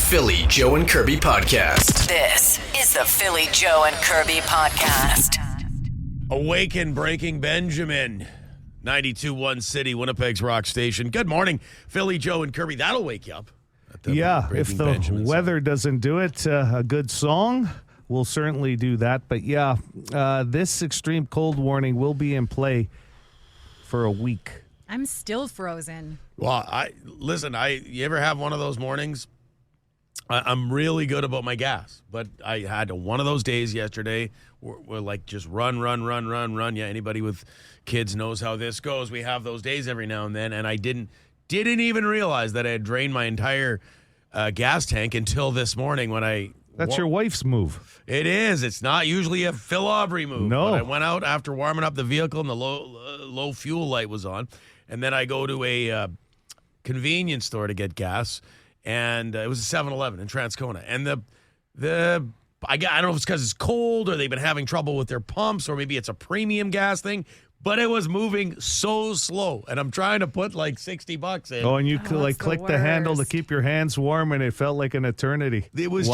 Philly, Joe and Kirby podcast. This is the Philly, Joe and Kirby podcast. Awaken Breaking Benjamin. 92.1 City, Winnipeg's rock station. Good morning, Philly, Joe, and Kirby. That'll wake you up. Yeah, if the weather doesn't do it, a good song will certainly do that. But yeah, this extreme cold warning will be in play for a week. I'm still frozen. Well, you ever have one of those mornings? I'm really good about my gas, but I had one of those days yesterday where like just run. Yeah, anybody with kids knows how this goes. We have those days every now and then, and I didn't even realize that I had drained my entire gas tank until this morning when I... That's your wife's move. It is. It's not usually a Phil Aubrey move. No. But I went out after warming up the vehicle and the low fuel light was on, and then I go to a convenience store to get gas, and it was a 7-Eleven in Transcona, and I don't know if it's because it's cold or they've been having trouble with their pumps or maybe it's a premium gas thing, but it was moving so slow, and I'm trying to put like $60 in. Oh, and you click the handle to keep your hands warm, and it felt like an eternity. It was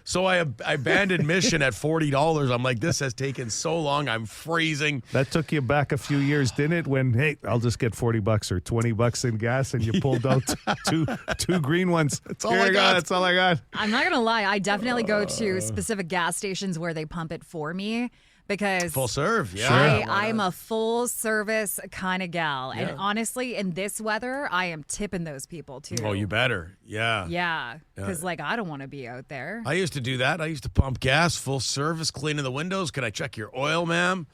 so I abandoned mission at $40. I'm like, this has taken so long. I'm freezing. That took you back a few years, didn't it? When, hey, I'll just get $40 or $20 in gas, and you pulled out two green ones. That's all I got. That's all I got. I'm not going to lie. I definitely go to specific gas stations where they pump it for me. Because full serve, yeah. Sure. I'm a full service kind of gal. Yeah. And honestly, in this weather, I am tipping those people too. Oh, you better. Yeah. Yeah. Because I don't want to be out there. I used to do that. I used to pump gas, full service, cleaning the windows. Can I check your oil, ma'am?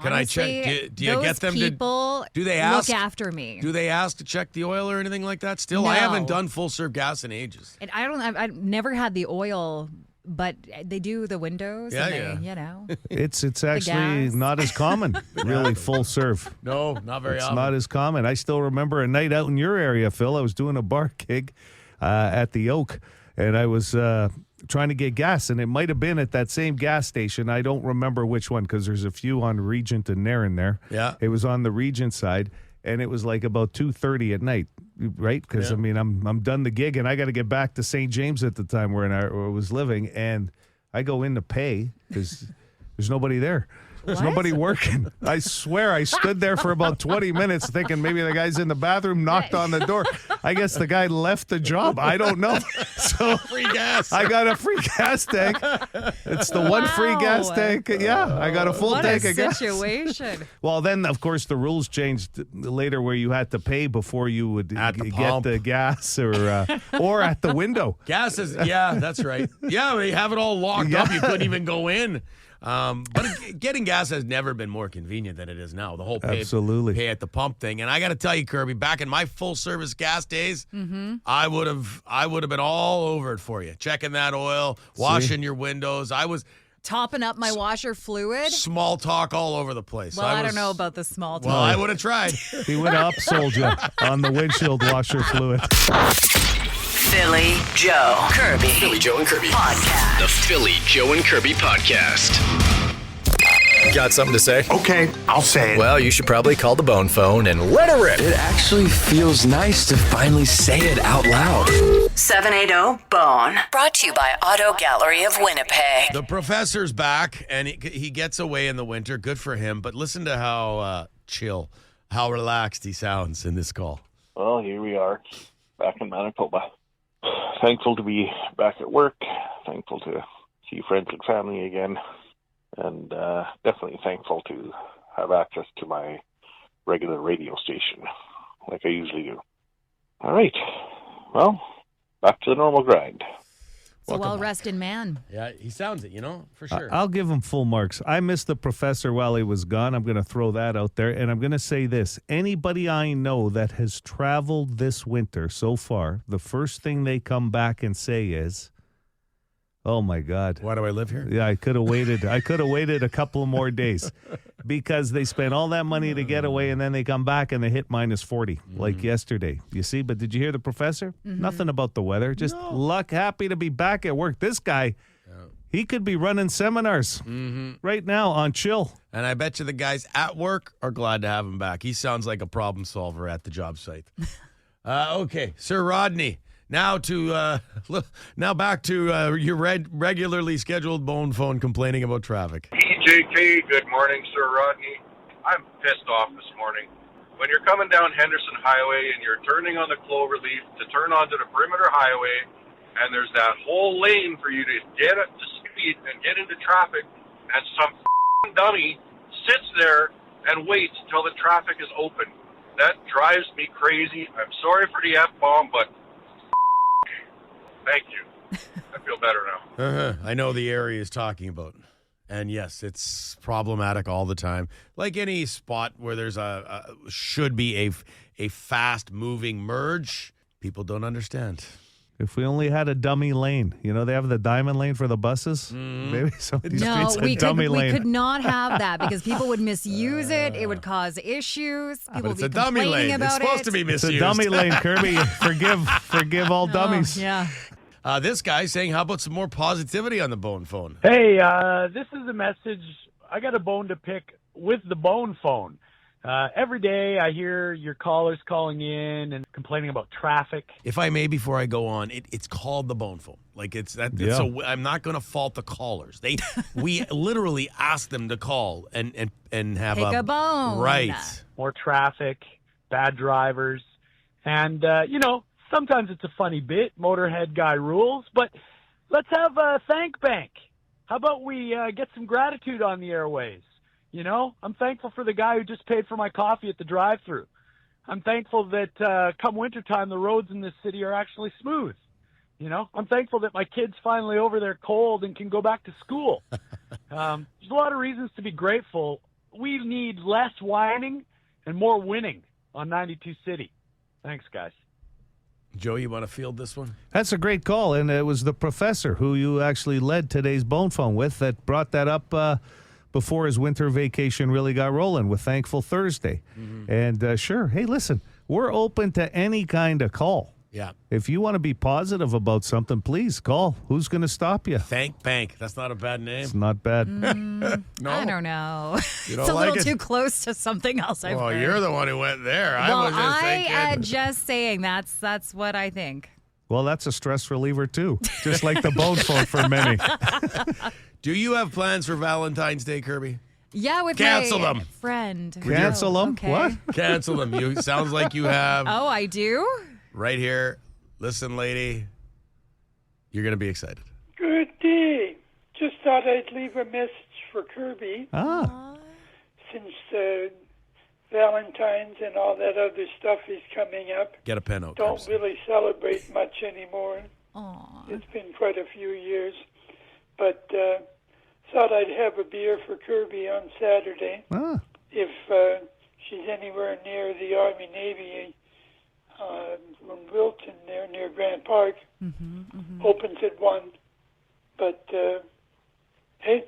Can Honestly, I check? Do you get them people do they ask? Look after me. Do they ask to check the oil or anything like that? Still, No. I haven't done full serve gas in ages. And I've never had the oil. But they do the windows, It's actually not as common, really, full serve. No, not very often. It's not as common. I still remember a night out in your area, Phil. I was doing a bar gig at the Oak, and I was trying to get gas, and it might have been at that same gas station. I don't remember which one because there's a few on Regent and Nairn there. Yeah. It was on the Regent side, and it was like about 2:30 at night. Right, because I'm done the gig and I got to get back to St. James at the time where I was living, and I go in to pay because there's nobody there. There's nobody working. I swear I stood there for about 20 minutes thinking maybe the guy's in the bathroom, knocked on the door. I guess the guy left the job. I don't know. So free gas. I got a free gas tank. It's the one free gas tank. Yeah, I got a full tank of gas. What a situation. Well, then, of course, the rules changed later where you had to pay before you would get the gas or at the window. Gas is, that's right. Yeah, they have it all locked up. You couldn't even go in. But getting gas has never been more convenient than it is now. The whole pay at the pump thing. And I got to tell you, Kirby, back in my full service gas days, I would have been all over it for you. Checking that oil, washing your windows. I was topping up my washer fluid. Small talk all over the place. Well, I don't know about the small talk. Well, I would have tried. He would have upsold you on the windshield washer fluid. Philly, Joe, Kirby. Philly, Joe and Kirby Podcast. The Philly, Joe and Kirby podcast. Got something to say? Okay, I'll say it. Well, you should probably call the bone phone and let her rip. It actually feels nice to finally say it out loud. 780-BONE. Brought to you by Auto Gallery of Winnipeg. The professor's back, and he gets away in the winter. Good for him. But listen to how chill, how relaxed he sounds in this call. Well, here we are, back in Manitoba. Thankful to be back at work. Thankful to see friends and family again. And definitely thankful to have access to my regular radio station, like I usually do. All right. Well, back to the normal grind. It's a well-rested man. Yeah, he sounds it, for sure. I'll give him full marks. I missed the professor while he was gone. I'm going to throw that out there. And I'm going to say this. Anybody I know that has traveled this winter so far, the first thing they come back and say is, oh, my God. Why do I live here? Yeah, I could have waited. I could have waited a couple of more days because they spent all that money to get away, and then they come back and they hit minus 40 like yesterday. You see? But did you hear the professor? Nothing about the weather. Just luck, happy to be back at work. This guy, he could be running seminars right now on chill. And I bet you the guys at work are glad to have him back. He sounds like a problem solver at the job site. Okay, Sir Rodney. Now back to your regularly scheduled bone phone complaining about traffic. EJK, good morning, Sir Rodney. I'm pissed off this morning. When you're coming down Henderson Highway and you're turning on the Cloverleaf to turn onto the Perimeter Highway, and there's that whole lane for you to get up to speed and get into traffic, and some dummy sits there and waits till the traffic is open. That drives me crazy. I'm sorry for the F-bomb, but thank you. I feel better now. I know the area is talking about. And yes, it's problematic all the time. Like any spot where there's should be a fast-moving merge, people don't understand. If we only had a dummy lane, they have the diamond lane for the buses. Maybe some of these streets a dummy lane. We could not have that because people would misuse it. It would cause issues. People But it's would be a dummy complaining lane. about It's supposed to be It's misused. a dummy lane, Kirby. Forgive all dummies. Yeah. This guy saying, how about some more positivity on the bone phone? Hey, this is a message. I got a bone to pick with the bone phone. Every day I hear your callers calling in and complaining about traffic. If I may, before I go on, it's called the bone phone. Like so I'm not going to fault the callers. We literally ask them to call and have Pick a bone. Right. More traffic, bad drivers, and sometimes it's a funny bit. Motorhead guy rules, but let's have a thank bank. How about we get some gratitude on the airways? I'm thankful for the guy who just paid for my coffee at the drive-thru. I'm thankful that come wintertime, the roads in this city are actually smooth. I'm thankful that my kid's finally over their cold and can go back to school. There's a lot of reasons to be grateful. We need less whining and more winning on 92 City. Thanks, guys. Joe, you want to field this one? That's a great call, and it was the professor who you actually led today's bone phone with that brought that up before his winter vacation really got rolling with Thankful Thursday. And sure, hey, listen, we're open to any kind of call. Yeah. If you want to be positive about something, please call. Who's going to stop you? Thank Bank. That's not a bad name. It's not bad. No? I don't know. You don't It's a like little it? too close to something else I've Well, heard. you're the one who went there. Well, I was just thinking. just saying that's what I think. Well, that's a stress reliever, too, just like the bone phone for many. Do you have plans for Valentine's Day, Kirby? Yeah, with Cancel my them. friend. Cancel them? Okay. What? Cancel them. You sounds like you have Oh, I do? right here. Listen, lady, you're going to be excited. Good day. Just thought I'd leave a message for Kirby. Since Valentine's and all that other stuff is coming up, Get a pen out. don't Kirby. really celebrate much anymore. Aw. It's been quite a few years. But thought I'd have a beer for Kirby on Saturday. If she's anywhere near the Army-Navy, from Wilton there near Grant Park, opens at 1. But, hey,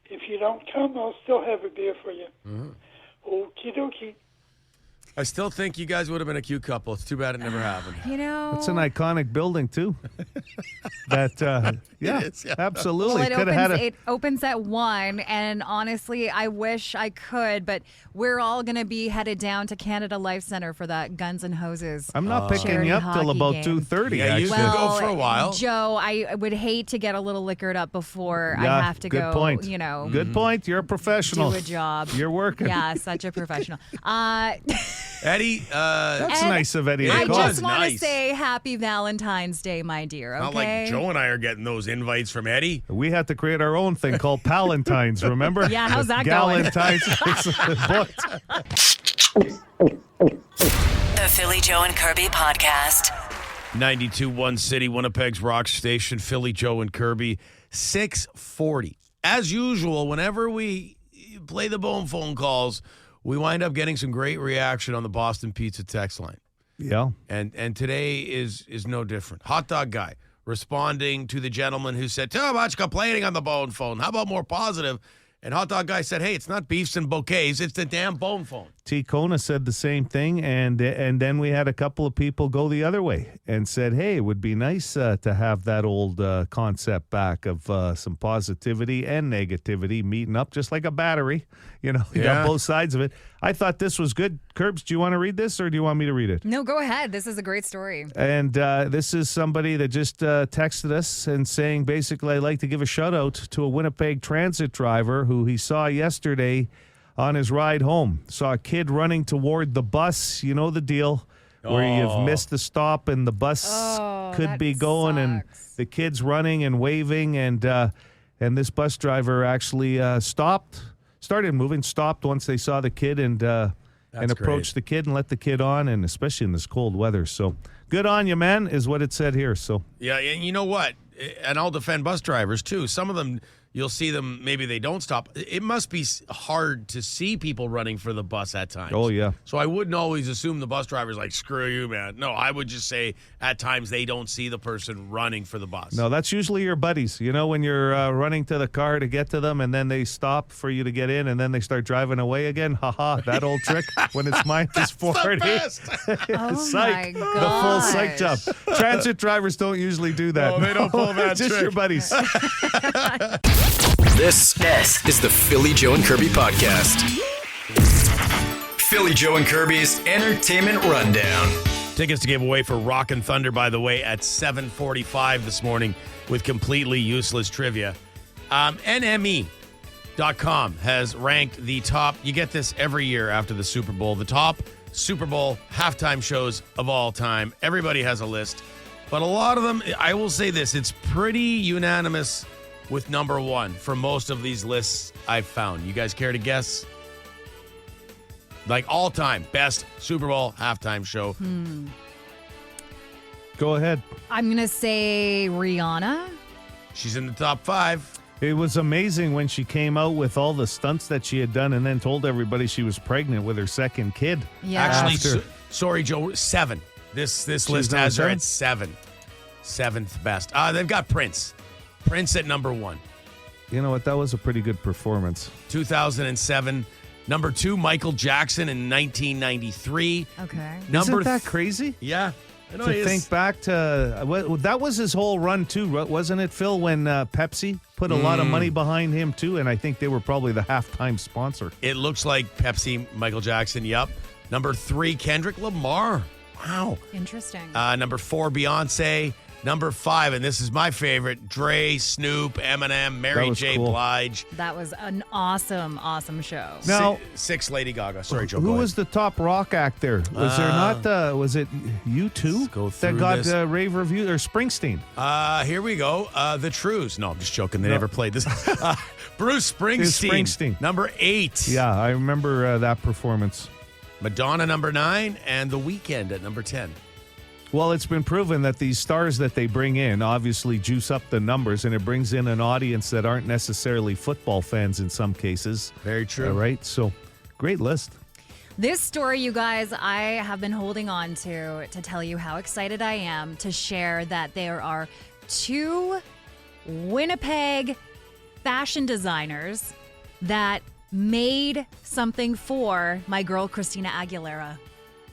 if you don't come, I'll still have a beer for you. Okie dokie. I still think you guys would have been a cute couple. It's too bad it never happened. It's an iconic building, too. That, yeah, is, yeah. absolutely. Well, Could have had it opens at 1, and honestly, I wish I could, but we're all going to be headed down to Canada Life Center for that Guns N' Hoses. I'm not picking charity you up till hockey about game. 2:30. Yeah, you actually. can go for a while. Joe, I would hate to get a little liquored up before I Yeah, have to good go, point. Good point. You're a professional. do a job. You're working. Yeah, such a professional. Eddie, That's Ed, nice of Eddie to I call. just want to nice. say happy Valentine's Day, my dear, okay? not like Joe and I are getting those invites from Eddie. We had to create our own thing called Palentines, remember? Yeah, how's that going? Galentines. The Philly Joe and Kirby podcast. 92.1 City, Winnipeg's rock station, Philly Joe and Kirby, 640. As usual, whenever we play the bone phone calls, we wind up getting some great reaction on the Boston Pizza text line. Yeah. And today is no different. Hot dog guy responding to the gentleman who said, too much complaining on the bone phone. How about more positive? And Hot Dog Guy said, hey, it's not beefs and bouquets, it's the damn bone phone. T. Kona said the same thing, and then we had a couple of people go the other way and said, hey, it would be nice to have that old concept back of some positivity and negativity meeting up just like a battery. You got both sides of it. I thought this was good. Curbs, do you want to read this or do you want me to read it? No, go ahead. This is a great story. And this is somebody that just texted us and saying, basically, I'd like to give a shout out to a Winnipeg transit driver who he saw yesterday on his ride home. Saw a kid running toward the bus. You know the deal, where you've missed the stop and the bus could be going, and the kid's running and waving, and this bus driver actually started moving, stopped once they saw the kid, and approached the kid and let the kid on, and especially in this cold weather. So good on you, man, is what it said here. So yeah, and you know what? And I'll defend bus drivers too. Some of them, you'll see them, maybe they don't stop. It must be hard to see people running for the bus at times. Oh, yeah. So I wouldn't always assume the bus driver's like, screw you, man. No, I would just say at times they don't see the person running for the bus. No, that's usually your buddies. When you're running to the car to get to them, and then they stop for you to get in, and then they start driving away again. Ha-ha, that old trick when it's minus 40. Oh, Psych. my The full psych job. Transit drivers don't usually do that. No, they don't pull that Just trick. your buddies. This is the Philly Joe and Kirby podcast. Philly Joe and Kirby's Entertainment Rundown. Tickets to give away for Rock and Thunder, by the way, at 7:45 this morning with completely useless trivia. NME.com has ranked the top, you get this every year after the Super Bowl, the top Super Bowl halftime shows of all time. Everybody has a list, but a lot of them, I will say this, it's pretty unanimous with number one for most of these lists I've found. You guys care to guess? Like all-time best Super Bowl halftime show. Go ahead. I'm going to say Rihanna. She's in the top 5. It was amazing when she came out with all the stunts that she had done and then told everybody she was pregnant with her second kid. Yeah. Actually, sorry, Joe, 7. This list has her at 7. 7th best. They've got Prince. Prince at number 1. You know what? That was a pretty good performance. 2007. Number 2, Michael Jackson in 1993. Okay. Isn't that crazy? Yeah. I know To think back to that was his whole run too, wasn't it, Phil? When Pepsi put a lot of money behind him too, and I think they were probably the halftime sponsor. It looks like Pepsi, Michael Jackson. Yep. Number 3, Kendrick Lamar. Wow. Interesting. Number 4, Beyonce. Number 5, and this is my favorite, Dre, Snoop, Eminem, Mary J. cool. Blige. That was an awesome, awesome show. Now, 6, Lady Gaga. Sorry, Joe. who was the top rock act there? Was there not? Was it U2 go that through got this. rave review or Springsteen? Here we go. The Trues. No, I'm just joking. They never played this. Bruce Springsteen. Springsteen. Number 8. Yeah, I remember that performance. Madonna, number 9, and The Weeknd at number 10. Well, it's been proven that these stars that they bring in obviously juice up the numbers, and it brings in an audience that aren't necessarily football fans in some cases. Very true. All right, so great list. This story, you guys, I have been holding on to tell you how excited I am to share that there are 2 Winnipeg fashion designers that made something for my girl, Christina Aguilera.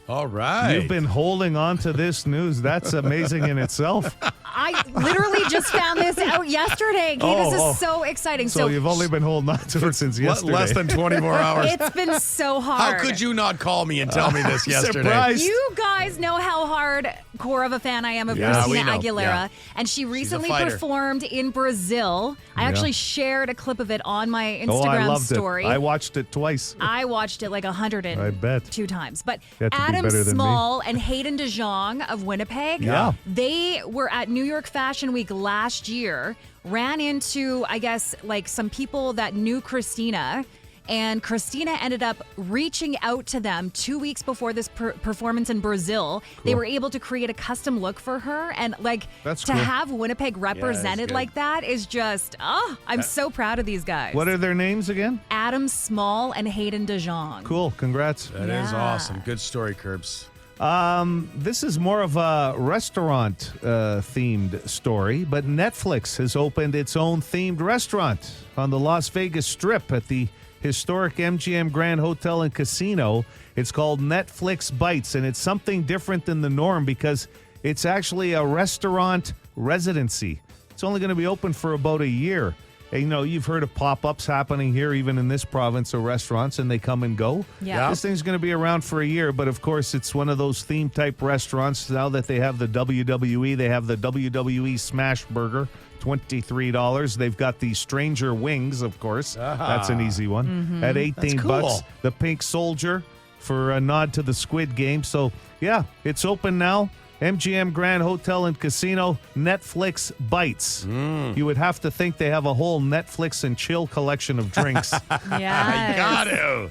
All right. You've been holding on to this news. That's amazing in itself. I literally just found this out yesterday. Okay, this is so exciting. So you've only been holding on to it since yesterday. Less than 24 hours. It's been so hard. How could you not call me and tell me this yesterday? Surprised. You guys know how hardcore of a fan I am of we Christina know. Aguilera. Yeah. And she recently fighter. performed in Brazil. I actually shared a clip of it on my I Instagram loved story. it. I watched it twice. I watched it like 102 I bet. times. But You have to be Adam better than me. Small and Hayden DeJong of Winnipeg, Yeah. they were at New York Fashion Week last year, ran into, I guess, like some people that knew Christina, and Christina ended up reaching out to them 2 weeks before this performance in Brazil. They were able to create a custom look for her, and like That's to cool. have Winnipeg represented good. like that is just, I'm so proud of these guys. What are their names again? Adam Small and Hayden DeJong. Cool. Congrats. That is Yeah. awesome. Good story, Curbs. This is more of a restaurant themed story, but Netflix has opened its own themed restaurant on the Las Vegas Strip at the historic MGM Grand Hotel and Casino. It's called Netflix Bites, and it's something different than the norm because it's actually a restaurant residency. It's only going to be open for about a year. And, you know, you've heard of pop-ups happening here, even in this province, of restaurants, and they come and go. Yeah. This thing's going to be around for a year, but of course, it's one of those theme-type restaurants. Now that they have the WWE, they have the WWE Smash Burger, $23. They've got the Stranger Wings, of course. That's an easy one. At $18. cool. The Pink Soldier for a nod to the Squid Game. So, yeah, it's open now. MGM Grand Hotel and Casino, Netflix Bites. You would have to think they have a whole Netflix and chill collection of drinks. Yeah. Got to.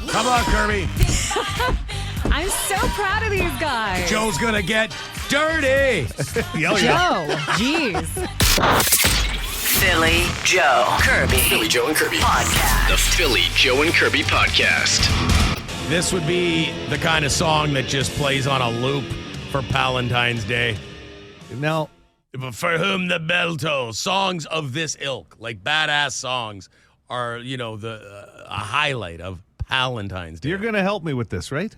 Come on, Kirby. I'm so proud of these guys. Joe's going to get dirty. Joe, jeez. Philly Joe Kirby. Philly Joe and Kirby. Podcast. The Philly Joe and Kirby podcast. This would be the kind of song that just plays on a loop for Palentine's Day. Now, For whom the bell tolls. Songs of this ilk, like badass songs, are, you know, a highlight of Palentine's Day. you're going to help me with this, right?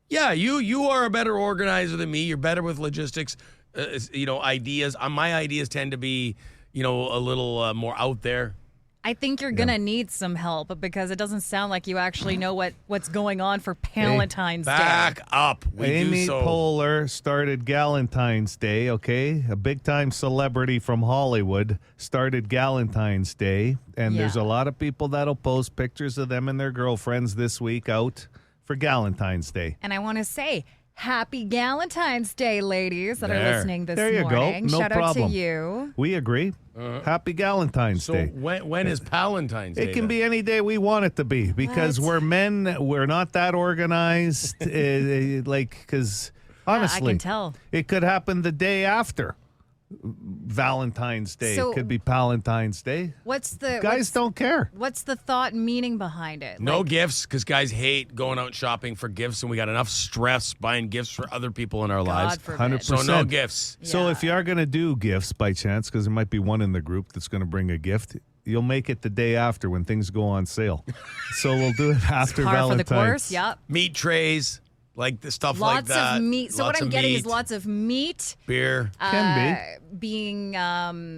Yeah, you are a better organizer than me. You're better with logistics, ideas. My ideas tend to be, a little more out there. I think you're going to need some help because it doesn't sound like you actually know what's going on for Palentine's Day. Back up. We Amy do so. Poehler started Galentine's Day, okay? A big-time celebrity from Hollywood started Galentine's Day, and there's a lot of people that'll post pictures of them and their girlfriends this week out for Galentine's Day. And I want to say, happy Galentine's Day, ladies that are There. listening this There you morning. go. No Shout problem. out to you. We agree. Happy Galentine's So Day. when is Palentine's Day? It can then? be any day we want it to be because we're men. We're not that organized. Because honestly, I can tell. it could happen the day after Valentine's Day. So- it could be Palentine's Day. Guys don't care. What's the thought and meaning behind it? No Like, gifts because guys hate going out shopping for gifts, and we got enough stress buying gifts for other people in our lives. God forbid. 100%. So no gifts. So Yeah. if you are going to do gifts by chance, because there might be one in the group that's going to bring a gift, you'll make it the day after when things go on sale. So we'll do it after Par for the Valentine's. course. Yep. Meat trays, like the stuff like Lots that. of meat. So Lots what I'm of getting meat, is lots of meat. beer, Can Being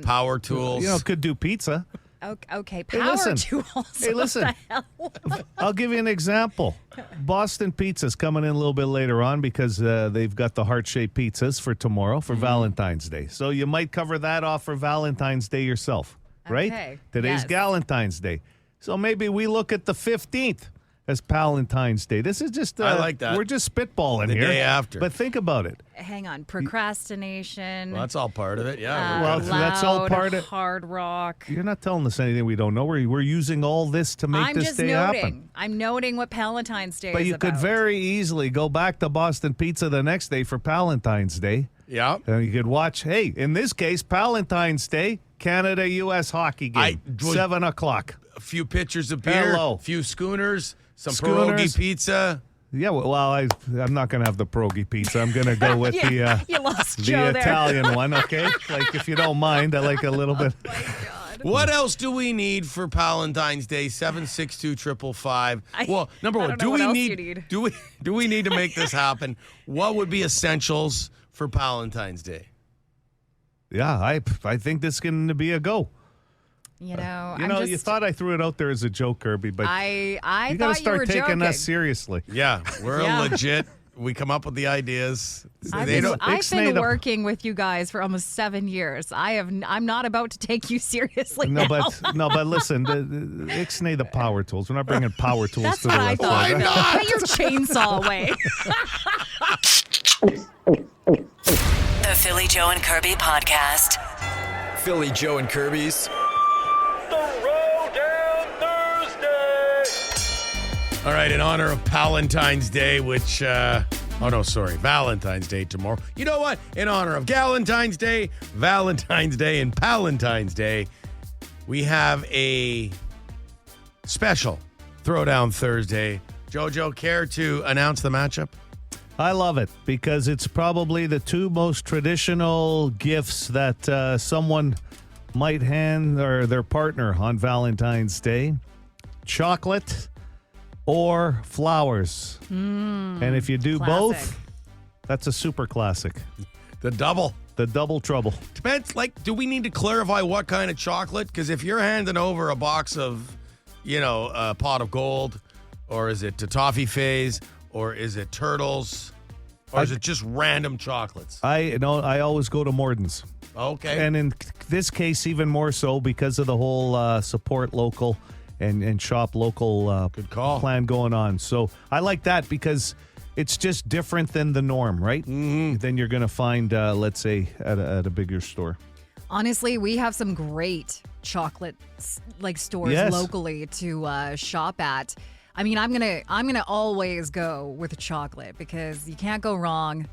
power tools. could do pizza. okay. Hey, Power listen. tools. Hey, listen. What the hell? I'll give you an example. Boston Pizza's coming in a little bit later on because they've got the heart-shaped pizzas for tomorrow for Valentine's Day. So you might cover that off for Valentine's Day yourself, right? Okay, Today's yes. Galentine's Day. So maybe we look at the 15th as Palentine's Day. This is just I like that. We're just spitballing The here. day after. But think about it. Hang on. Procrastination. Well, that's all part of it. Yeah. Well, that's all loud, part of- hard rock. You're not telling us anything we don't know. We're using all this to make I'm this just day noting. happen. I'm noting what Palentine's Day But is you could about. very easily go back to Boston Pizza the next day for Palentine's Day. Yeah. And you could watch, hey, in this case, Palentine's Day, Canada-U.S. hockey game, 7 o'clock. A few pitchers of beer, Hello. a few schooners, some Schooners. pierogi pizza. Yeah, well, I'm not going to have the pierogi pizza. I'm going to go with Yeah, you lost the Joe there. Italian one, okay? Like, if you don't mind, I like a little bit. What else do we need for Palentine's Day? 762-555. Well, number I one, don't know do what we else need, you need. do we need to make this happen? What would be essentials for Palentine's Day? Yeah, I think this can be a go. You know, You thought I threw it out there as a joke, Kirby, but I you got thought to start you were taking joking. us seriously. Yeah, we're Yeah. legit. We come up with the ideas. I've They been, don't- I've Ixnay been the- working with you guys for almost 7 years. I'm not about to take you seriously No, now. but listen, Ixnay the power tools. We're not bringing power tools That's to the what I website. thought. Put your chainsaw away. The Philly Joe and Kirby podcast. Philly Joe and Kirby's All right, in honor of Palentine's Day, which, Valentine's Day tomorrow. You know what? In honor of Galentine's Day, Valentine's Day, and Palentine's Day, we have a special Throwdown Thursday. JoJo, care to announce the matchup? I love it because it's probably the two most traditional gifts that someone might hand their partner on Valentine's Day. Chocolate or flowers. And if you do classic. both, that's a super classic. The double. The double trouble. Depends, do we need to clarify what kind of chocolate? Because if you're handing over a box of, a pot of gold, or is it toffee phase, or is it turtles, or is it just random chocolates? I always go to Morden's. Okay. And in this case, even more so because of the whole support local and shop local Good call. plan going on. So I like that because it's just different than the norm, right? Mm-hmm. Than you're going to find, let's say, at a bigger store. Honestly, we have some great chocolate stores locally to shop at. I mean, I'm gonna always go with chocolate because you can't go wrong.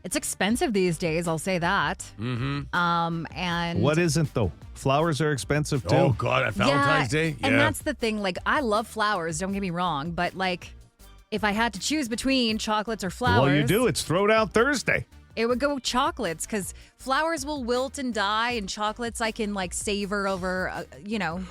It's expensive these days, I'll say that. Mm-hmm. And what isn't though? Flowers are expensive too. Oh God, at Valentine's Day? And that's the thing. I love flowers, don't get me wrong, but if I had to choose between chocolates or flowers. Well, you do. It's Throwdown Thursday. It would go chocolates because flowers will wilt and die, and chocolates I can savor over,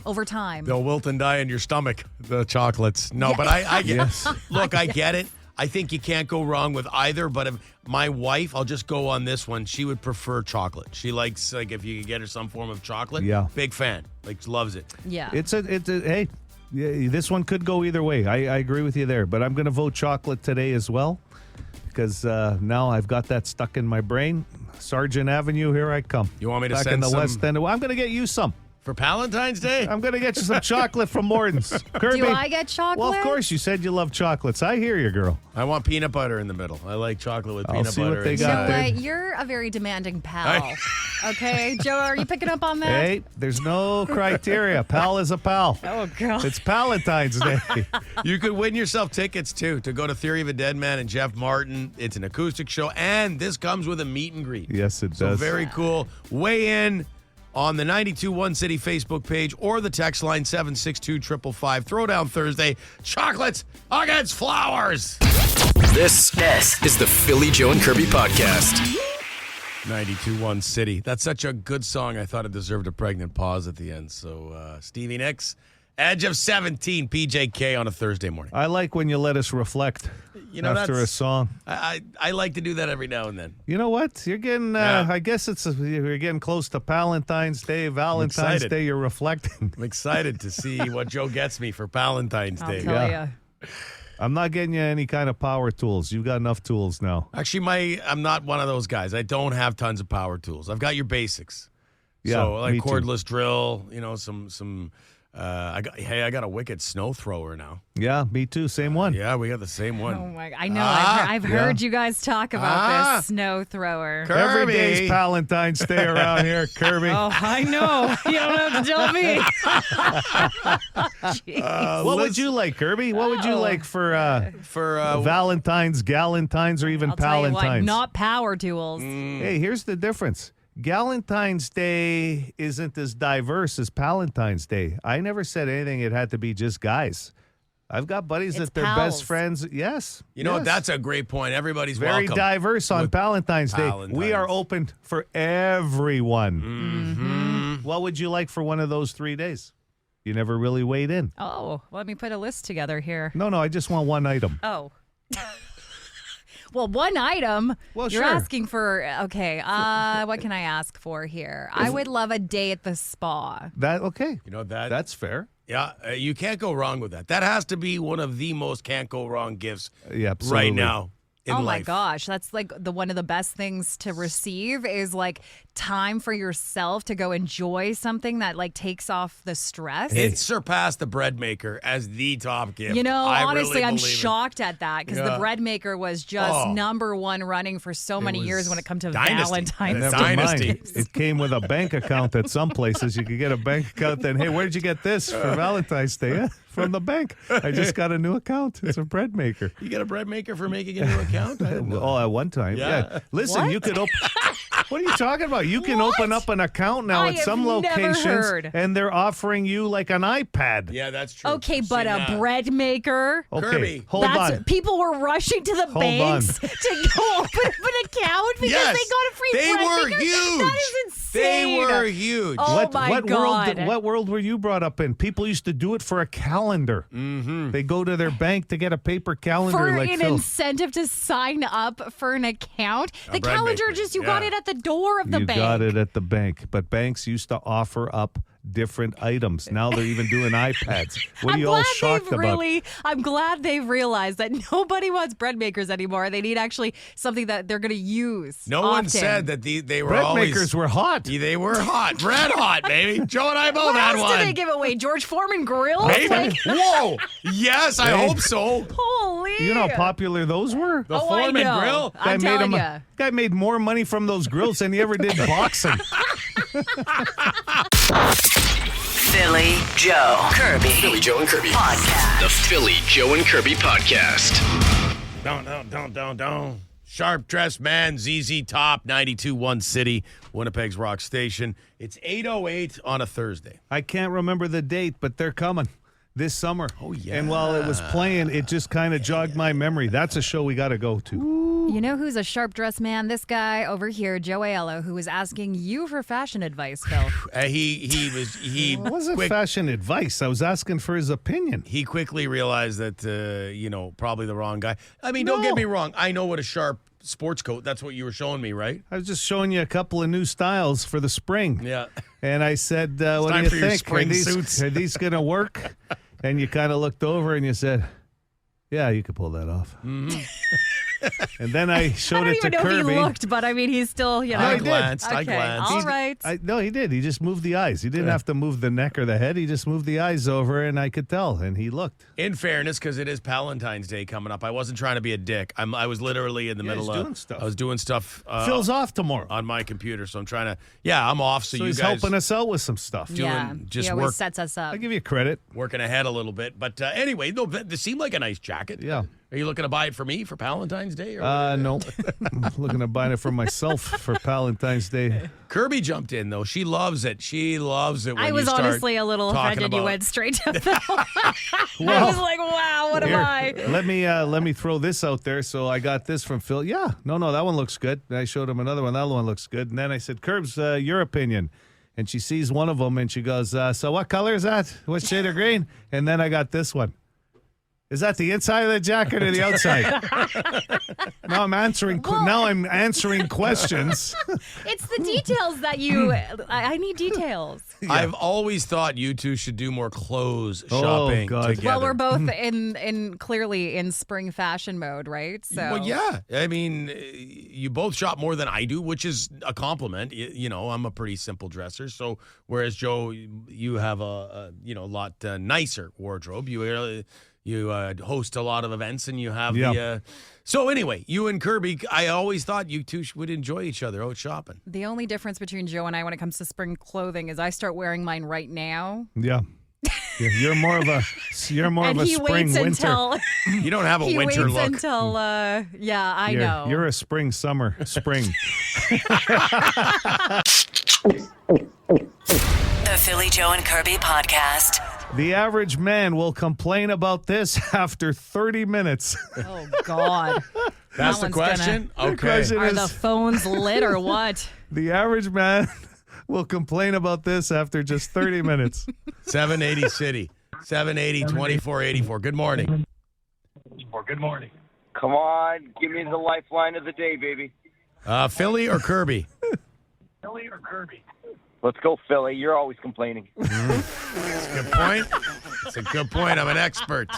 over time. They'll wilt and die in your stomach, the chocolates. No, but I get Look, I get it. I think you can't go wrong with either, but if my wife, I'll just go on this one, she would prefer chocolate. She likes, if you could get her some form of chocolate. Yeah. Big fan. Loves it. Yeah. Hey, this one could go either way. I agree with you there, but I'm going to vote chocolate today as well. Because now I've got that stuck in my brain. Sargent Avenue, here I come. You want me to back send in the some West End? I'm going to get you some. For Palentine's Day? I'm going to get you some chocolate from Morton's. Kirby. Do I get chocolate? Well, of course. You said you love chocolates. I hear you, girl. I want peanut butter in the middle. I like chocolate with peanut see butter. what they You know got there. what? You're a very demanding pal. Okay, Joe, are you picking up on that? Hey, there's no criteria. Pal is a pal. Oh, God. It's Palentine's Day. You could win yourself tickets, too, to go to Theory of a Dead Man and Jeff Martin. It's an acoustic show, and this comes with a meet and greet. Yes, it So does. very cool. Weigh in on the 92.1 City Facebook page or the text line 762-555. Throwdown Thursday. Chocolates against flowers. This is the Philly Joe and Kirby podcast. 92.1 City. That's such a good song. I thought it deserved a pregnant pause at the end. So Stevie Nicks, Edge of 17, PJK on a Thursday morning. I like when you let us reflect after a song. I like to do that every now and then. You know what? You're getting, I guess you're getting close to Palentine's Day, Valentine's Day. You're reflecting. I'm excited to see what Joe gets me for Palentine's Day. I'll tell you. I'm not getting you any kind of power tools. You've got enough tools now. Actually, I'm not one of those guys. I don't have tons of power tools. I've got your basics. Yeah, so me too. cordless drill, some I got a wicked snow thrower now. Yeah, me too. Same one. Yeah, we got the same one. Oh my! I know. I've heard you guys talk about this snow thrower. Kirby. Every day's Palentine's Day around here, Kirby. Oh, I know. You don't have to tell me. What would you like, Kirby? What would you like for Valentine's, Galentine's, or even I'll tell you what, Palentine's? not power tools. Hey, here's the difference. Galentine's Day isn't as diverse as Palentine's Day. I never said anything. It had to be just guys. I've got buddies It's that they're pals. best friends. Yes. You know what? yes. That's a great point. Everybody's Very welcome. diverse on with Palentine's Day. Palentine's. We are open for everyone. Mm-hmm. What would you like for one of those 3 days? You never really weighed in. Oh, let me put a list together here. No, I just want one item. Oh. Well, one item. Well, You're sure. asking for, okay, what can I ask for here? I would love a day at the spa. That okay? You know that. That's fair. Yeah, you can't go wrong with that. That has to be one of the most can't go wrong gifts Yeah, absolutely. right now in Oh life. my gosh, that's one of the best things to receive is time for yourself to go enjoy something that takes off the stress. It surpassed the bread maker as the top gift. You know, I honestly, really I'm believe it. shocked at that because the bread maker was just number one running for so many years when it comes to dynasty. Valentine's Never Day. mind. Dynasty. It came with a bank account at some places. You could get a bank account. Then, hey, where did you get this for Valentine's Day? Yeah, from the bank. I just got a new account. It's a bread maker. You get a bread maker for making a new account? I didn't know. Oh, at one time. Yeah. Listen, What? you could open. What are you talking about? You can open up an account now I at some have never locations, heard. and they're offering you like an iPad. Yeah, that's true. Okay, I've but seen a that. bread maker. Okay, Kirby. hold on. People were rushing to the Hold banks on. to go open up an account because Yes. they got a free They bread were maker. huge. That is insane. They were huge. Oh my God. What world were you brought up in? People used to do it for a calendar. Mm-hmm. They go to their bank to get a paper calendar. For like an Phil. incentive to sign up for an account. The bread calendar maker, just, you got yeah. it at the door of the You bank. got it at the bank, but banks used to offer up different items. Now they're even doing iPads. What are you all shocked about? I'm glad they've realized that nobody wants bread makers anymore. They need actually something that they're going to use. No often. one said that they were Bread always... makers were hot. They were hot. Red hot, baby. Joe and I both What had else one. did they give away? George Foreman grills? Maybe. Like, Whoa. Yes, I Hey. hope so. holy. You know how popular those were? The I Foreman know. grill. I'm telling you. Guy made more money from those grills than he ever did boxing. Philly, Joe, Kirby. Philly, Joe, and Kirby. Podcast. The Philly, Joe, and Kirby podcast. Don't. Sharp dressed man, ZZ Top, 92.1 City, Winnipeg's rock station. It's 8:08 on a Thursday. I can't remember the date, but they're coming this summer. Oh, yeah. And while it was playing, it just kind of jogged my memory. That's a show we got to go to. You know who's a sharp dressed man? This guy over here, Joe Aiello, who was asking you for fashion advice, Phil. He It wasn't fashion advice. I was asking for his opinion. He quickly realized that, probably the wrong guy. I mean, don't get me wrong. I know what a sharp sports coat, that's what you were showing me, right? I was just showing you a couple of new styles for the spring. Yeah. And I said, what do time you for your think? spring suits. Are these going to work? And you kind of looked over and you said, yeah, you could pull that off. Mm-hmm. And then I showed I it don't to even know Kirby. if he looked, but I mean, he's still, you know. I did. glanced. Okay, all right. No, he did. He just moved the eyes. He didn't have to move the neck or the head. He just moved the eyes over, and I could tell. And he looked. In fairness, because it is Palentine's Day coming up, I wasn't trying to be a dick. I was literally in the middle he's of doing stuff. I was doing stuff Phil's off tomorrow. on my computer, so I'm trying to. Yeah, I'm off. So you he's guys helping us out with some stuff. Yeah, just he always work- sets us up. I'll give you credit. working ahead a little bit. But anyway, no, this seemed like a nice jacket. Yeah. Are you looking to buy it for me for Palentine's Day? Or No. I'm looking to buy it for myself for Palentine's Day. Kirby jumped in though. She loves it. She loves it. When I was you start honestly a little talking offended you about- went straight to Phil. I was like, wow, what am I? Let me throw this out there. So I got this from Phil. Yeah, no, that one looks good. And I showed him another one. That one looks good. And then I said, Curbs, your opinion. And she sees one of them and she goes, so what color is that? What shade of green? And then I got this one. Is that the inside of the jacket or the outside? Now I'm answering. Now I'm answering questions. It's the details that you. I need details. I've always thought you two should do more clothes Oh, shopping God. together. Well, we're both in clearly in spring fashion mode, right? So Well, yeah. I mean, you both shop more than I do, which is a compliment. You know, I'm a pretty simple dresser. So, whereas Joe, you have a lot nicer wardrobe. You host a lot of events, and you have the. So anyway, you and Kirby, I always thought you two would enjoy each other out shopping. The only difference between Joe and I when it comes to spring clothing is I start wearing mine right now. Yeah. You're more of a And he spring waits winter. until You don't have a he winter waits look. until yeah, I know. You're a spring summer spring. The Philly, Joe, and Kirby podcast. The average man will complain about this after 30 minutes. Oh God. That's the one's question. The Okay. question Are is, the phones lit or what? the average man will complain about this after just 30 minutes. 780 City. 780-2484. Good morning. Come on, give me the lifeline of the day, baby. Philly or Kirby? Let's go, Philly. You're always complaining. Good point. It's a good point. I'm an expert.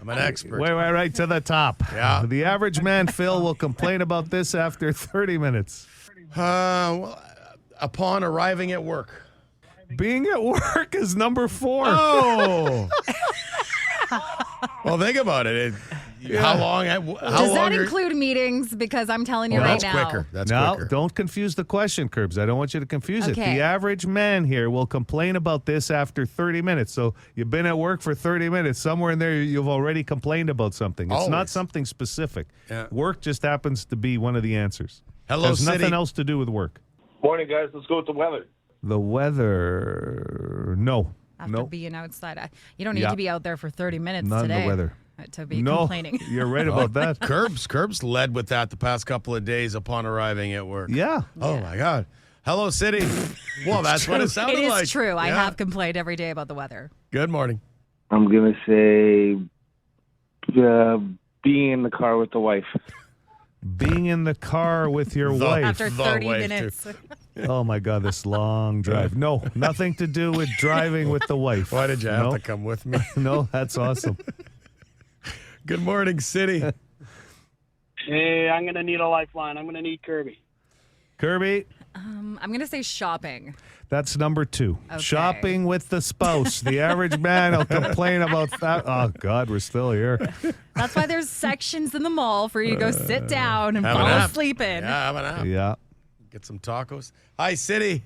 Wait, right to the top. Yeah. The average man, Phil, will complain about this after 30 minutes. Well, upon arriving at work. Being at work is number 4. Oh. Well, think about it. How long? How Does that long include meetings? Because I'm telling you Oh, right that's now. quicker. That's Now, quicker. don't confuse the question, Curbs. I don't want you to confuse it. Okay. The average man here will complain about this after 30 minutes. So you've been at work for 30 minutes. Somewhere in there, you've already complained about something. It's not Always. something specific. Yeah. Work just happens to be one of the answers. Hello, Has City. nothing else to do with work. Morning, guys. Let's go with the weather. The weather, no. After being outside. You don't need Yeah. to be out there for 30 minutes Not in today the weather. to be No, complaining. you're right about that. Curbs led with that the past couple of days upon arriving at work. Yeah. Oh, my God. Hello, City. Well, that's what it sounded It is like. true. I Yeah. have complained every day about the weather. Good morning. I'm going to say being in the car with the wife. Being in the car with your wife. After The 30 wife, minutes. Oh, my God, this long drive. No, nothing to do with driving with the wife. Why did you have No. to come with me? No, that's awesome. Good morning, City. Hey, I'm going to need a lifeline. I'm going to need Kirby. Kirby, I'm going to say shopping. that's number 2. Okay. Shopping with the spouse. The average man will complain about that. Oh, God, we're still here. That's why there's sections in the mall for you to go sit down and Have a fall nap. asleep in. Yeah, have a nap. Yeah. Get some tacos. Hi, City.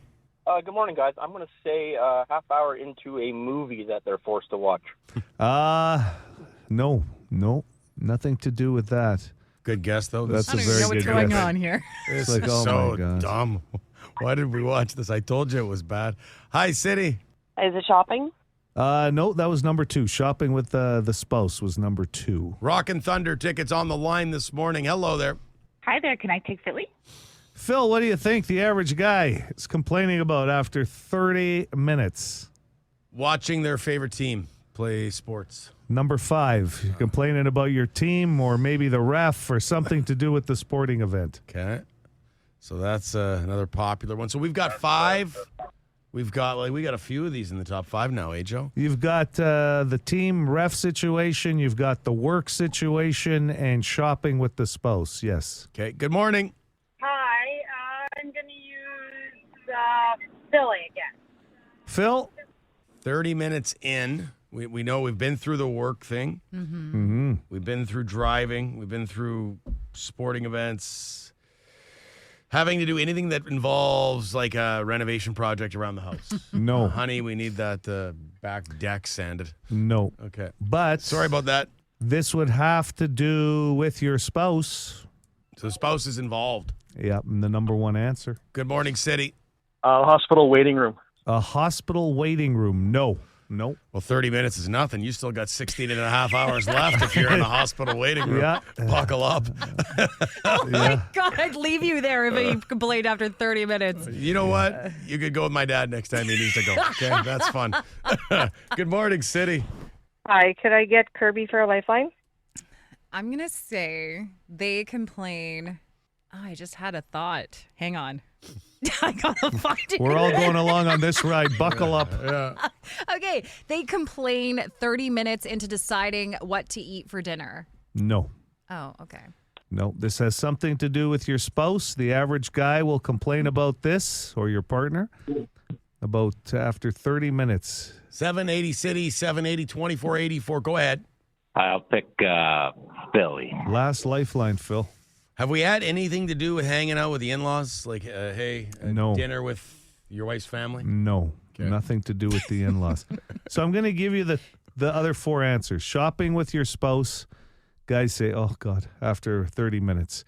Good morning, guys. I'm going to say half hour into a movie that they're forced to watch. No, nothing to do with that. Good guess, though. That's I a don't even very know what's good going guess. on here. This like, is oh so my God. dumb. Why did we watch this? I told you it was bad. Hi, City. Is it shopping? No, that was number 2. Shopping with the spouse was number 2. Rock and Thunder tickets on the line this morning. Hello there. Hi there. Can I take Philly? Phil, what do you think the average guy is complaining about after 30 minutes? Watching their favorite team play sports. Number 5, you're complaining about your team or maybe the ref or something to do with the sporting event. Okay. So that's another popular one. So we've got 5. We got a few of these in the top 5 now, Joe? You've got the team ref situation, you've got the work situation, and shopping with the spouse. Yes. Okay. Good morning. Hi. I'm going to use Philly again. Phil? 30 minutes in. We know we've been through the work thing. Mm-hmm. We've been through driving. We've been through sporting events. Having to do anything that involves like a renovation project around the house. No. Honey, we need that back deck sanded. No. Okay. But Sorry about that. this would have to do with your spouse. So the spouse is involved. Yep, and the number 1 answer. Good morning, City. Hospital waiting room. A hospital waiting room. No. Well, 30 minutes is nothing. You still got 16 and a half hours left if you're in the hospital waiting room. Yeah. Buckle up. Oh my God, I'd leave you there if you complained after 30 minutes. You know what? You could go with my dad next time he needs to go. Okay, that's fun. Good morning, City. Hi. Could I get Kirby for a lifeline? I'm going to say they complain. Oh, I just had a thought. Hang on. I gotta find it. We're all going along on this ride. Buckle up. Yeah. Okay, they complain 30 minutes into deciding what to eat for dinner. No. Oh, okay. No. This has something to do with your spouse. The average guy will complain about this, or your partner, about after 30 minutes. 780 City, 780 2484. Go ahead. I'll pick Philly. Last lifeline, Phil. Have we had anything to do with hanging out with the in-laws? Like, No. dinner with your wife's family? No. Okay. Nothing to do with the in-laws. So I'm going to give you the other 4 answers. Shopping with your spouse. Guys say, oh, God, after 30 minutes.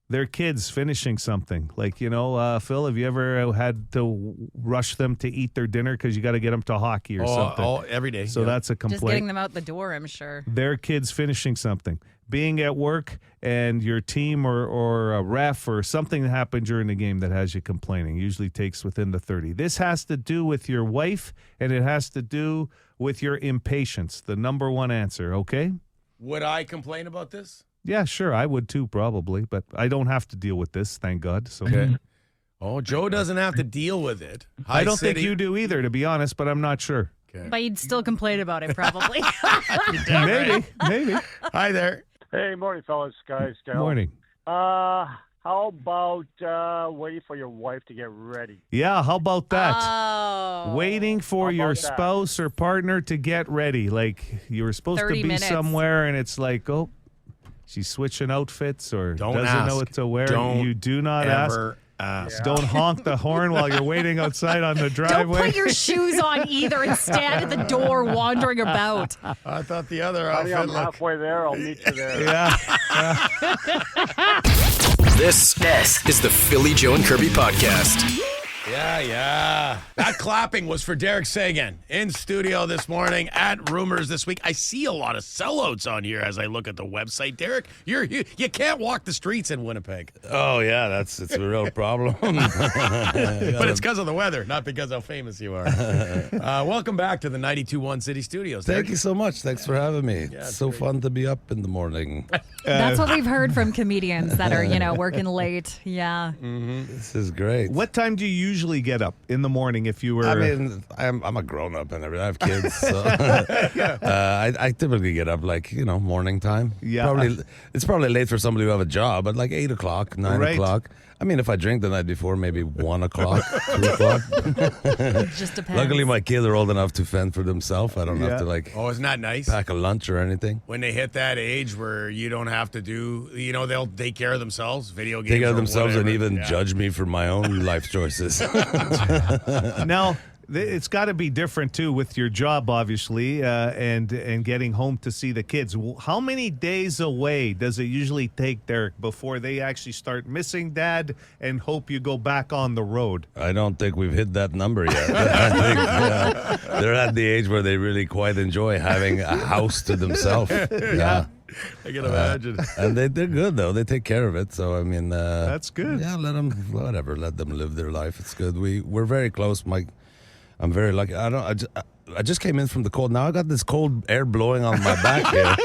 Their kids finishing something. Like, Phil, have you ever had to rush them to eat their dinner because you got to get them to hockey or something? Oh, every day. So yeah. that's a Just getting complaint. them out the door, I'm sure. Their kids finishing something. Being at work and your team or a ref or something that happened during the game that has you complaining usually takes within the 30. This has to do with your wife, and it has to do with your impatience. The number 1 answer, okay? Would I complain about this? Yeah, sure. I would too, probably, but I don't have to deal with this, thank God. So Okay. Oh, Joe doesn't have to deal with it. Hi, I don't City. think you do either, to be honest, but I'm not sure. Okay. But you'd still complain about it, probably. Maybe. Hi there. Hey, morning, fellas. Guys, gal. Morning. How about waiting for your wife to get ready? Yeah, how about that? Oh. Waiting for How your about that? spouse or partner to get ready. Like you were supposed to 30 be minutes. somewhere and it's like, oh, she's switching outfits or Don't doesn't ask. know what to wear. Don't You do not ask. Ever ask. Don't honk the horn while you're waiting outside on the Don't driveway. put your shoes on either and stand at the door wandering about. I thought the other Honey, outfit I'm looked. halfway there. I'll meet you there. Yeah. This is the Philly Joe and Kirby podcast. Yeah. That clapping was for Derek Seguin in studio this morning at Rumors this week. I see a lot of sellouts on here as I look at the website. Derek, you can't walk the streets in Winnipeg. Oh, yeah, it's a real problem. But it's because of the weather, not because how famous you are. Welcome back to the 92.1 City Studios. Thank you so much. Thanks for having me. Yeah, it's so great. fun to be up in the morning. That's what we've heard from comedians that are, working late. Yeah. This is great. What time do you usually get up in the morning if you were... I mean, I'm a grown-up and everything. I have kids, so I typically get up morning time. Yeah. It's probably late for somebody who have a job, but 8 o'clock, 9 o'clock. I mean, if I drink the night before, maybe 1 o'clock, 2 o'clock. It just depends. Luckily, my kids are old enough to fend for themselves. I don't have to Oh, isn't that nice? pack a lunch or anything. When they hit that age where you don't have to do, they'll take care of themselves, video games. Take care of or themselves and whatever. even judge me for my own life choices. Now, it's got to be different, too, with your job, obviously, and getting home to see the kids. How many days away does it usually take, Derek, before they actually start missing Dad and hope you go back on the road? I don't think we've hit that number yet. I think they're at the age where they really quite enjoy having a house to themselves. Yeah. I can imagine. And they're good, though. They take care of it. So, I mean... That's good. Yeah, let them live their life. It's good. We're very close. I'm very lucky. I just came in from the cold. Now I got this cold air blowing on my back here.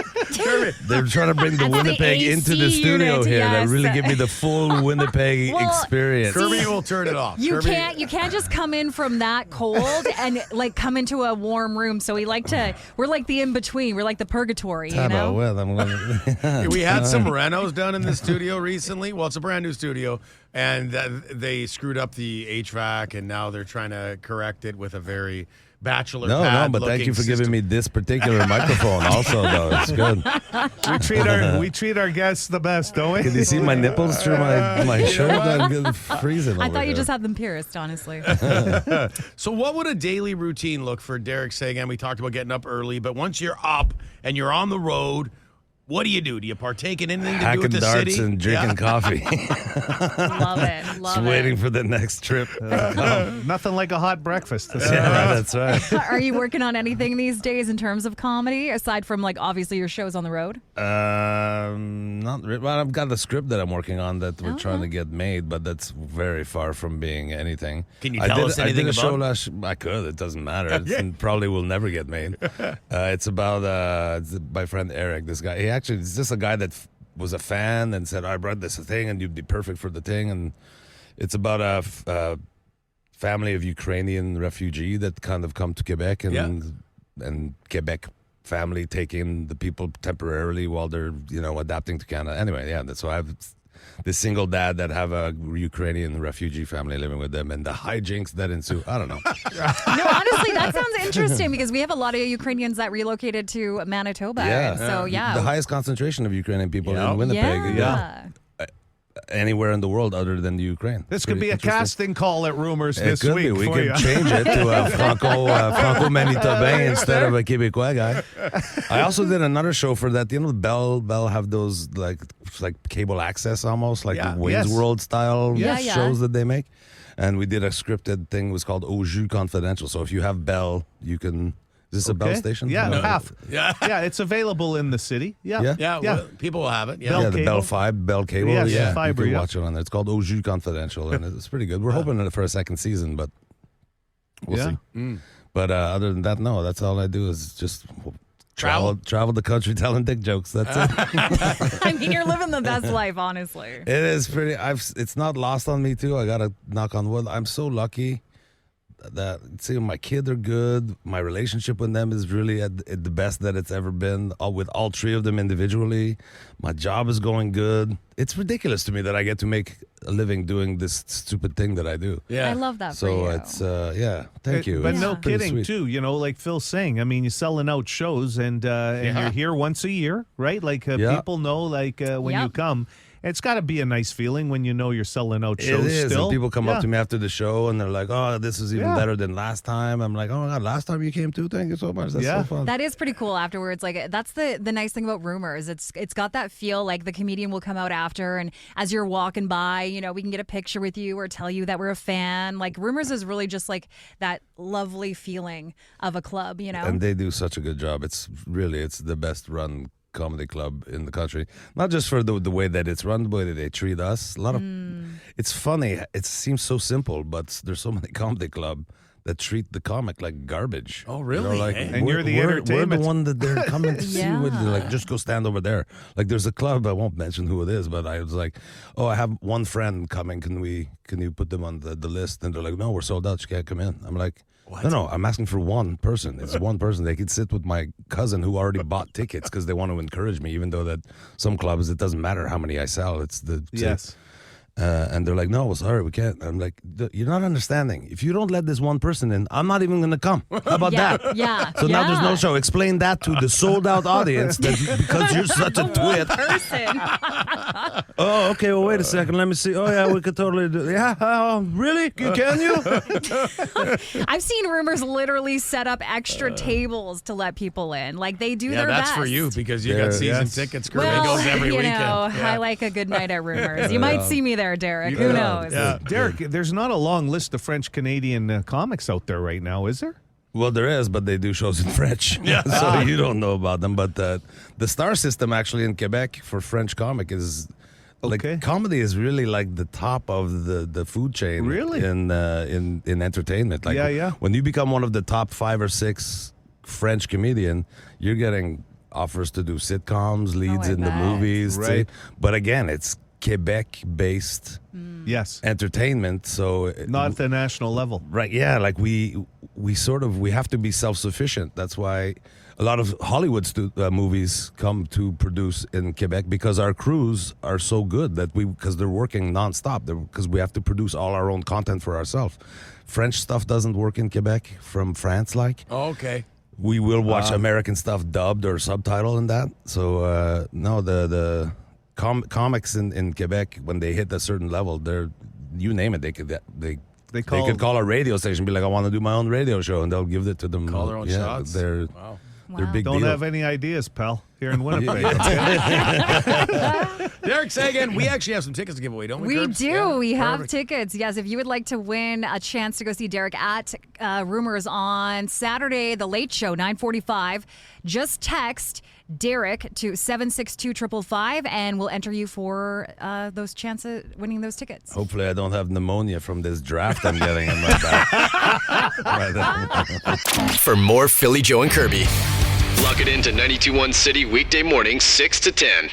They're trying to bring the That's Winnipeg the into the AC studio unit, here. That yes. really give me the full Winnipeg experience. Kirby will turn it off. You can't just come in from that cold and come into a warm room. So we're like the in between. We're like the purgatory, you know? We had some renos done in the studio recently. Well, it's a brand new studio, and they screwed up the HVAC, and now they're trying to correct it with a very bachelor pad but thank you for system. giving me this particular microphone also, though. It's good. We treat our guests the best, don't we? Can you see my nipples through my shirt? I'm freezing I over thought you here. just had them pierced, honestly. So what would a daily routine look for Derek Seguin? We talked about getting up early, but once you're up and you're on the road, what do? Do you partake in anything to do Hacking with the darts city? and drinking coffee. Love it. Just waiting for the next trip. Nothing like a hot breakfast. Yeah, that's right. Are you working on anything these days in terms of comedy, aside from obviously your shows on the road? Not really. Well, I've got a script that I'm working on that we're trying to get made, but that's very far from being anything. Can you tell us anything I did a show about? I could. It doesn't matter. It probably will never get made. It's about my friend Eric. This guy. It's just a guy that was a fan and said, I brought this thing and you'd be perfect for the thing. And it's about a family of Ukrainian refugee that kind of come to Quebec and Quebec family take in the people temporarily while they're, adapting to Canada. Anyway, that's why I have this single dad that have a Ukrainian refugee family living with them and the hijinks that ensue. I don't know. No, honestly, that sounds interesting because we have a lot of Ukrainians that relocated to Manitoba. Yeah. So, The highest concentration of Ukrainian people in Winnipeg. Yeah. Anywhere in the world other than the Ukraine. This could be a casting call at Rumors this could week. Be. We for could you. change it to a Franco-Manitobain instead of a Quebecois guy. I also did another show for that. Bell have those like cable access almost, like Wayne's World style shows that they make. And we did a scripted thing. It was called Au Jus Confidential. So if you have Bell, you can... Is this a Bell station? Yeah, No. half. Yeah, it's available in the city. Yeah. Well, people will have it. Yeah. The Bell Cable. Yes, fiber, you can watch it on there. It's called Au Jus Confidential, and it's pretty good. We're hoping for a second season, but we'll see. But other than that, no, that's all I do is just travel the country telling dick jokes. That's it. I mean, you're living the best life, honestly. It is pretty. It's not lost on me too. I gotta knock on wood. I'm so lucky that my kids are good. My relationship with them is really at the best that it's ever been. With all three of them individually, my job is going good. It's ridiculous to me that I get to make a living doing this stupid thing that I do. I love that. So for you. it's thank you. But It's no pretty kidding, sweet. too. Like Phil's saying, I mean, you're selling out shows and you're here once a year, right? Like people know when you come. It's got to be a nice feeling when you know you're selling out shows It is. still. And people come up to me after the show and they're like, "Oh, this is even better than last time." I'm like, "Oh my God, last time you came too? Thank you so much. That's so fun." That is pretty cool afterwards. Like that's the nice thing about Rumors. It's got that feel like the comedian will come out after, and as you're walking by, you know, we can get a picture with you or tell you that we're a fan. Like Rumors is really just like that lovely feeling of a club, you know. And they do such a good job. It's the best run comedy club in the country. Not just for the way that it's run, the way that they treat us. A lot of it's funny. It seems so simple, but there's so many comedy club that treat the comic like garbage. Oh, really? Like, Hey. And you're the entertainment. We're the one that they're coming to see with. They're like, just go stand over there. Like, there's a club. I won't mention who it is, but I was like, oh, I have one friend coming. Can you put them on the list? And they're like, no, we're sold out. You can't come in. I'm like, no, I'm asking for one person. It's one person. They could sit with my cousin who already bought tickets because they want to encourage me, even though that some clubs, it doesn't matter how many I sell. It's the Yes. And they're like, no, sorry, we can't. I'm like, you're not understanding. If you don't let this one person in, I'm not even going to come. How about that? Yeah. So now there's no show. Explain that to the sold-out audience because you're such a twit. Person. Oh, okay, well, wait a second. Let me see. Oh, yeah, we could totally do it. Yeah, really? Can you? I've seen Rumors literally set up extra tables to let people in. Like they do their that's best. for you because you got season tickets. Kirby goes every you weekend. know, I like a good night at Rumors. You might see me there, Derek. Who knows? Derek, there's not a long list of French-Canadian comics out there right now, is there? Well, there is, but they do shows in French. Yeah. So you don't know about them. But the star system actually in Quebec for French comic is... Like comedy is really like the top of the food chain, really in entertainment. Like when you become one of the top 5 or 6 French comedian, you're getting offers to do sitcoms, leads in the movies, right? But again, it's Quebec-based entertainment, so not at the national level, right? Yeah, like we have to be self-sufficient. That's why a lot of Hollywood movies come to produce in Quebec because our crews are so good because they're working nonstop. Because we have to produce all our own content for ourselves. French stuff doesn't work in Quebec from France, like. Oh, okay. We will watch American stuff dubbed or subtitled in that. So no, the comics in Quebec, when they hit a certain level, you name it, they could call a radio station, be like, I want to do my own radio show, and they'll give it to them. Call their own shots. They're big Don't deal. have any ideas, pal, here in Winnipeg. Derek Seguin, we actually have some tickets to give away, don't we? We Curbs? do. Yeah, we have perfect. tickets. Yes, if you would like to win a chance to go see Derek at Rumors on Saturday, the Late Show, 9:45, just text Derek to 762-555 and we'll enter you for those chances winning those tickets. Hopefully I don't have pneumonia from this draft I'm getting in my back. For more Philly, Joe, and Kirby, log it into 92.1 City weekday mornings 6 to 10.